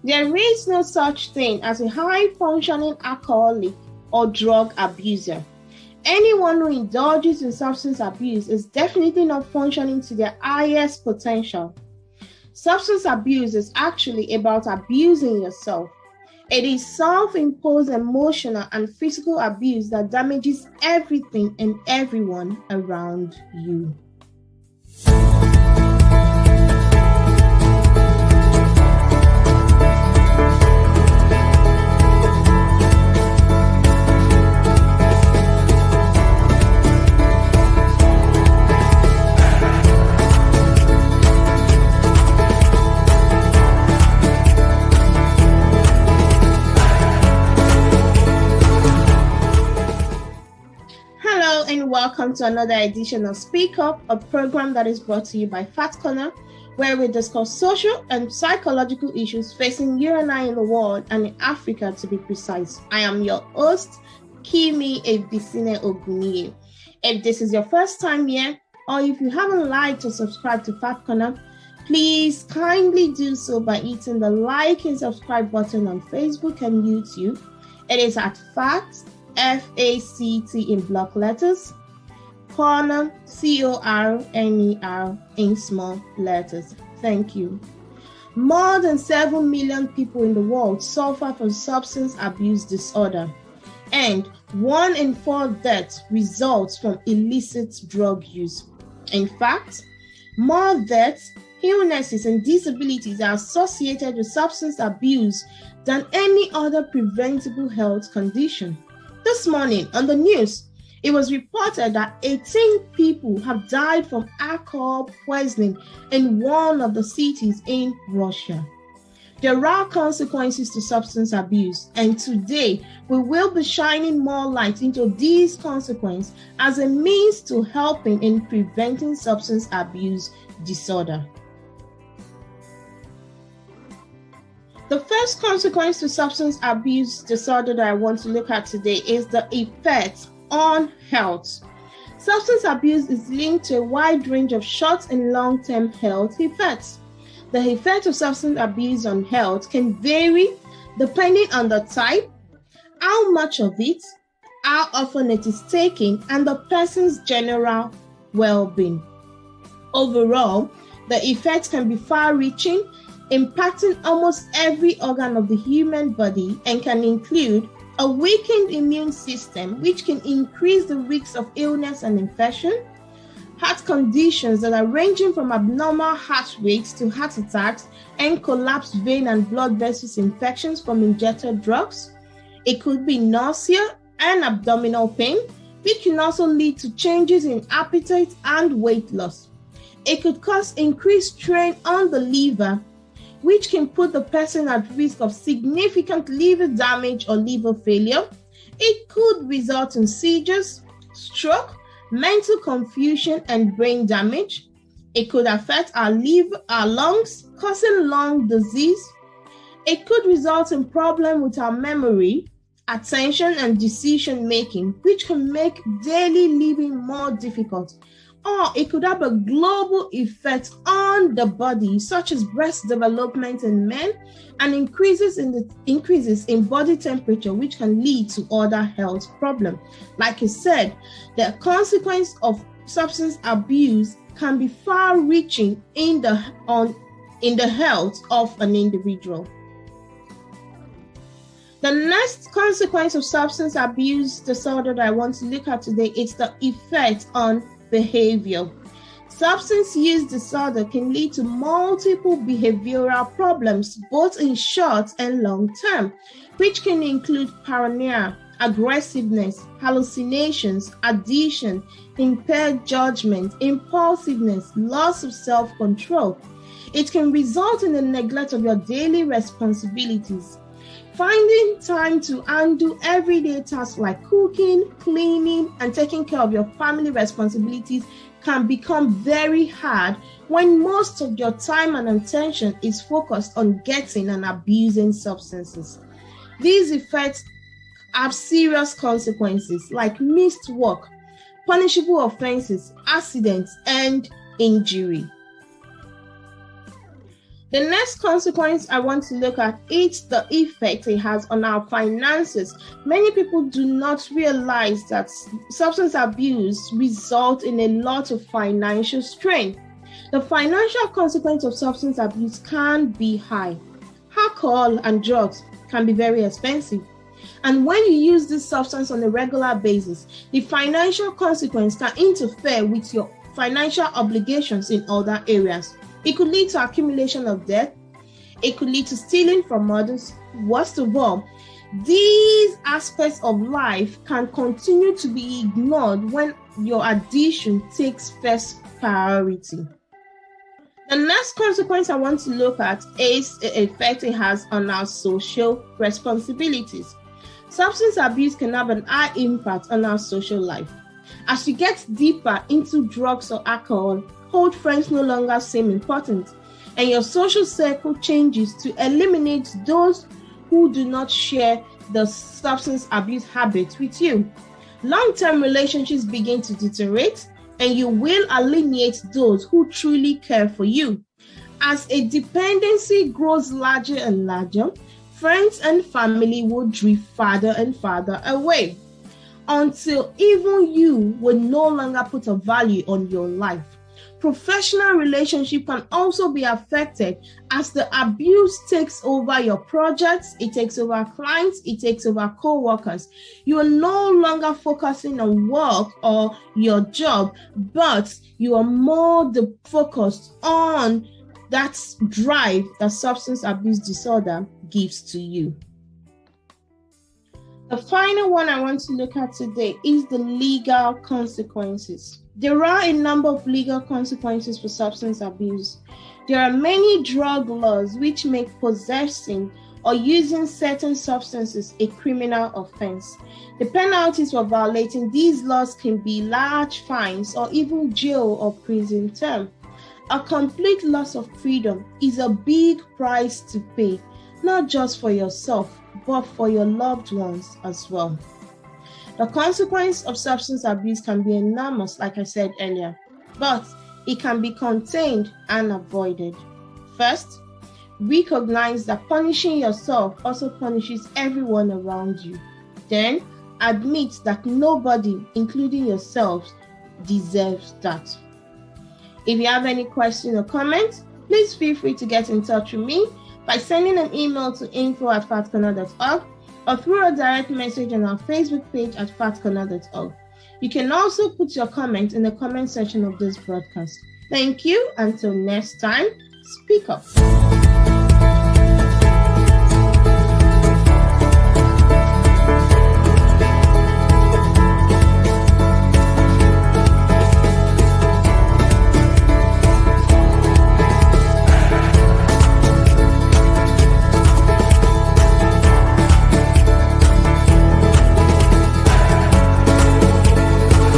There is no such thing as a high-functioning alcoholic or drug abuser. Anyone who indulges in substance abuse is definitely not functioning to their highest potential. Substance abuse is actually about abusing yourself. It is self-imposed emotional and physical abuse that damages everything and everyone around you. Welcome to another edition of Speak Up, a program that is brought to you by Fat Corner, where we discuss social and psychological issues facing you and I in the world and in Africa, to be precise. I am your host, Kimi Ebisine Oguniye. If this is your first time here, or if you haven't liked or subscribed to Fat Corner, please kindly do so by hitting the like and subscribe button on Facebook and YouTube. It is at FACT, F-A-C-T in block letters, Corner, C-O-R-N-E-R in small letters. Thank you. More than 7 million people in the world suffer from substance abuse disorder, and 1 in 4 deaths results from illicit drug use. In fact, more deaths, illnesses, and disabilities are associated with substance abuse than any other preventable health condition. This morning on the news, it was reported that 18 people have died from alcohol poisoning in one of the cities in Russia. There are consequences to substance abuse, and today we will be shining more light into these consequences as a means to helping in preventing substance abuse disorder. The first consequence to substance abuse disorder that I want to look at today is the effect on health. Substance abuse is linked to a wide range of short and long-term health effects. The effect of substance abuse on health can vary depending on the type, how much of it, how often it is taken, and the person's general well-being. Overall, the effects can be far-reaching, impacting almost every organ of the human body, and can include a weakened immune system, which can increase the risk of illness and infection, heart conditions that are ranging from abnormal heart rates to heart attacks and collapsed vein and blood vessels infections from injected drugs. It could be nausea and abdominal pain, which can also lead to changes in appetite and weight loss. It could cause increased strain on the liver, which can put the person at risk of significant liver damage or liver failure. It could result in seizures, stroke, mental confusion, and brain damage. It could affect our liver, our lungs, causing lung disease. It could result in problems with our memory, attention, and decision making, which can make daily living more difficult. Or it could have a global effect on the body, such as breast development in men and increases in body temperature, which can lead to other health problems. Like I said, the consequence of substance abuse can be far-reaching in the health of an individual. The next consequence of substance abuse disorder that I want to look at today is the effect on behavior. Substance use disorder can lead to multiple behavioral problems, both in short and long term, which can include paranoia, aggressiveness, hallucinations, addiction, impaired judgment, impulsiveness, loss of self-control. It can result in the neglect of your daily responsibilities. Finding time to undo everyday tasks like cooking, cleaning, and taking care of your family responsibilities can become very hard when most of your time and attention is focused on getting and abusing substances. These effects have serious consequences like missed work, punishable offenses, accidents, and injury. The next consequence I want to look at is the effect it has on our finances. Many people do not realize that substance abuse results in a lot of financial strain. The financial consequence of substance abuse can be high. Alcohol and drugs can be very expensive. And when you use this substance on a regular basis, the financial consequence can interfere with your financial obligations in other areas. It could lead to accumulation of debt. It could lead to stealing from others. Worst of all, these aspects of life can continue to be ignored when your addiction takes first priority. The next consequence I want to look at is the effect it has on our social responsibilities. Substance abuse can have an high impact on our social life. As you get deeper into drugs or alcohol, old friends no longer seem important, and your social circle changes to eliminate those who do not share the substance abuse habits with you. Long-term relationships begin to deteriorate, and you will alienate those who truly care for you. As a dependency grows larger and larger, friends and family will drift farther and farther away until even you will no longer put a value on your life. Professional relationship can also be affected as the abuse takes over your projects, it takes over clients, it takes over co-workers. You are no longer focusing on work or your job, but you are more focused on that drive that substance abuse disorder gives to you. The final one I want to look at today is the legal consequences. There are a number of legal consequences for substance abuse. There are many drug laws which make possessing or using certain substances a criminal offense. The penalties for violating these laws can be large fines or even jail or prison term. A complete loss of freedom is a big price to pay, not just for yourself, but for your loved ones as well. The consequence of substance abuse can be enormous, like I said earlier, but it can be contained and avoided. First, recognize that punishing yourself also punishes everyone around you. Then, admit that nobody, including yourselves, deserves that. If you have any questions or comments, please feel free to get in touch with me by sending an email to info@fatcorner.org or through a direct message on our Facebook page at fatcorner.org. You can also put your comment in the comment section of this broadcast. Thank you. Until next time, speak up.